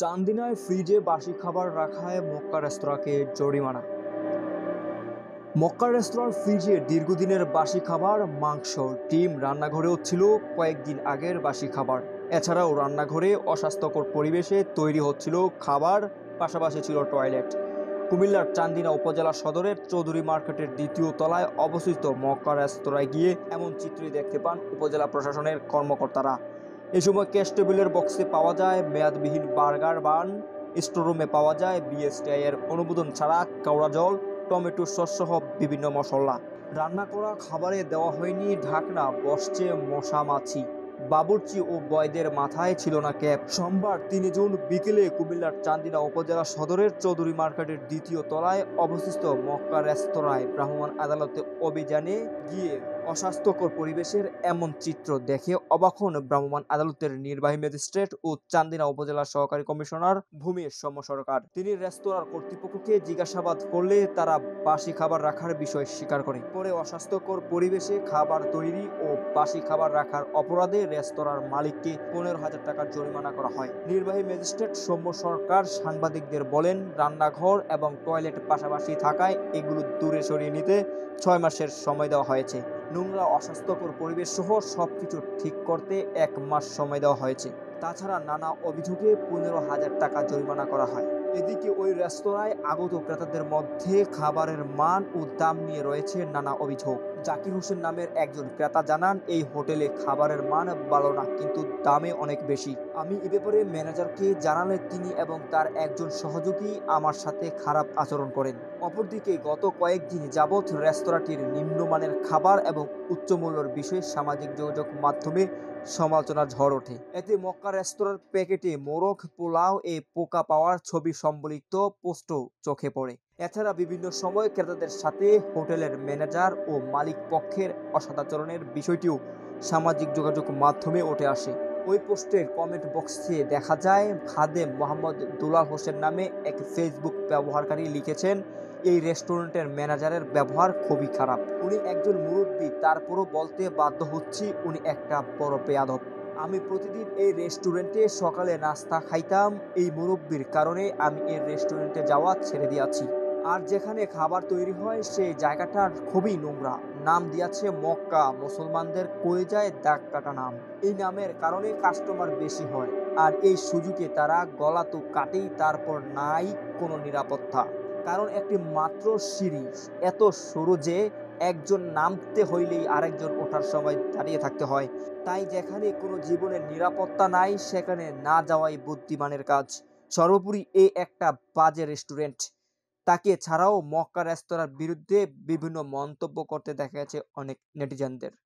চান্দিনায় ফ্রিজে বাসি খাবার রাখায় মক্কা রেস্তোরাঁকে জরিমানা। মক্কা রেস্তোরাঁর ফ্রিজে দীর্ঘদিনের বাসি খাবার, মাংস, ডিম রান্নাঘরেও ছিল কয়েকদিন আগের বাসি খাবার। এছাড়াও রান্নাঘরে অস্বাস্থ্যকর পরিবেশে তৈরি হচ্ছিল খাবার, পাশাপাশি ছিল টয়লেট। কুমিল্লার চান্দিনা উপজেলা সদরের চৌধুরী মার্কেটের দ্বিতীয় তলায় অবস্থিত মক্কা রেস্তোরাঁয় গিয়ে এমন চিত্রই দেখতে পান উপজেলা প্রশাসনের কর্মকর্তারা। এ সময় ক্যাশ টেবিলের বক্সে পাওয়া যায় মেয়াদবিহীন বার্গার বান, স্টোররুমে পাওয়া যায় বিএসটিআই এর অনুমোদন ছাড়া কেওড়া জল, টমেটো সস সহ বিভিন্ন মশলা। রান্না করা খাবারে দেওয়া হয়নি ঢাকনা, বসছে মশা মাছি। বাবুর্চি ও বয়দের মাথায় ছিল না ক্যাপ। সোমবার ৩ জুন বিকেলে কুমিল্লার চান্দিনা উপজেলা সদরের চৌধুরী মার্কেটের দ্বিতীয় তলায় অবস্থিত মক্কা রেস্তোরাঁয় ভ্রাম্যমাণ আদালতে অভিযানে গিয়ে অস্বাস্থ্যকর পরিবেশের এমন চিত্র দেখে অবাক হন ভ্রাম্যমাণ আদালতের নির্বাহী ম্যাজিস্ট্রেট ও চান্দিনা উপজেলার সহকারী কমিশনার ভূমি সৌম্য সরকার। তিনি রেস্তোরাঁর কর্তৃপক্ষকে জিজ্ঞাসাবাদ করলে তারা বাসি খাবার রাখার বিষয় স্বীকার করে। পরে অস্বাস্থ্যকর পরিবেশে খাবার তৈরি ও বাসি খাবার রাখার অপরাধে রেস্তোরাঁর মালিককে ১৫,০০০ টাকার জরিমানা করা হয়। নির্বাহী ম্যাজিস্ট্রেট সৌম্য সরকার সাংবাদিকদের বলেন, রান্নাঘর এবং টয়লেট পাশাপাশি থাকায় এগুলো দূরে সরিয়ে নিতে ৬ মাসের সময় দেওয়া হয়েছে। নোংরা, অস্বাস্থ্যকর পরিবেশ সহ সবকিছু ঠিক করতে ১ মাস সময় দেওয়া হয়েছে। তাছাড়া নানা অভিযোগে ১৫,০০০ টাকা জরিমানা করা হয়। এদিকে ওই রেস্তোরাঁয় আগত ক্রেতাদের মধ্যে খাবারের মান ও দাম নিয়ে রয়েছে নানা অভিযোগ। জাকির হোসেন নামের একজন ক্রেতা জানান, এই হোটেলে খাবারের মান ভালো না, কিন্তু দামে অনেক বেশি। আমি এ ব্যাপারে ম্যানেজারকে জানালে তিনি এবং তার একজন সহযোগী আমার সাথে খারাপ আচরণ করেন। অপরদিকে গত কয়েকদিন যাবৎ রেস্তোরাঁটির নিম্নমানের খাবার এবং উচ্চমূল্যের বিষয়ে সামাজিক যোগাযোগ মাধ্যমে সমালোচনার ঝড় ওঠে। এতে মক্কা রেস্তোরাঁর প্যাকেটে মোরগ পোলাও এ পোকা পাওয়ার ছবি সম্বলিত পোস্টও চোখে পড়ে। এছাড়া বিভিন্ন সময় ক্রেতাদের সাথে হোটেলের ম্যানেজার ও মালিক পক্ষের অসদাচরণের বিষয়টিও সামাজিক যোগাযোগ মাধ্যমে উঠে আসে। ওই পোস্টের কমেন্ট বক্সে দেখা যায়, খাদেম মোহাম্মদ দুলাল হোসেন নামে এক ফেসবুক ব্যবহারকারী লিখেছেন, এই রেস্টুরেন্টের ম্যানেজারের ব্যবহার খুবই খারাপ। উনি একজন মুরব্বী, তারপরও বলতে বাধ্য হচ্ছি উনি একটা বড় বেয়াদব। আমি প্রতিদিন এই রেস্টুরেন্টে সকালে নাস্তা খাইতাম, এই মুরব্বির কারণে আমি এই রেস্টুরেন্টে যাওয়া ছেড়ে দিয়েছি। আর যেখানে খাবার তৈরি হয় সেই জায়গাটার খুবই নোংরা। নাম দিয়েছে মক্কা, মুসলমানদের কলিজায় দাগ কাটা নাম। এই নামের কারণে কাস্টমার বেশি হয়, আর এই সুযোগে তারা গলা তো কাটেই, তারপর নাই কোনো নিরাপত্তা। কারণ একটি মাত্র সিঁড়ি এত সরু যে একজন নামতে হইলেই আরেকজন ওঠার সময় দাঁড়িয়ে থাকতে হয়। তাই যেখানে কোনো জীবনের নিরাপত্তা নাই সেখানে না যাওয়াই বুদ্ধিমানের কাজ। সর্বোপরি একটা বাজে রেস্টুরেন্ট। তাকে ছাড়াও মক্কা রেস্তোরাঁর বিরুদ্ধে বিভিন্ন মন্তব্য করতে দেখা গেছে অনেক নেটিজেনদের।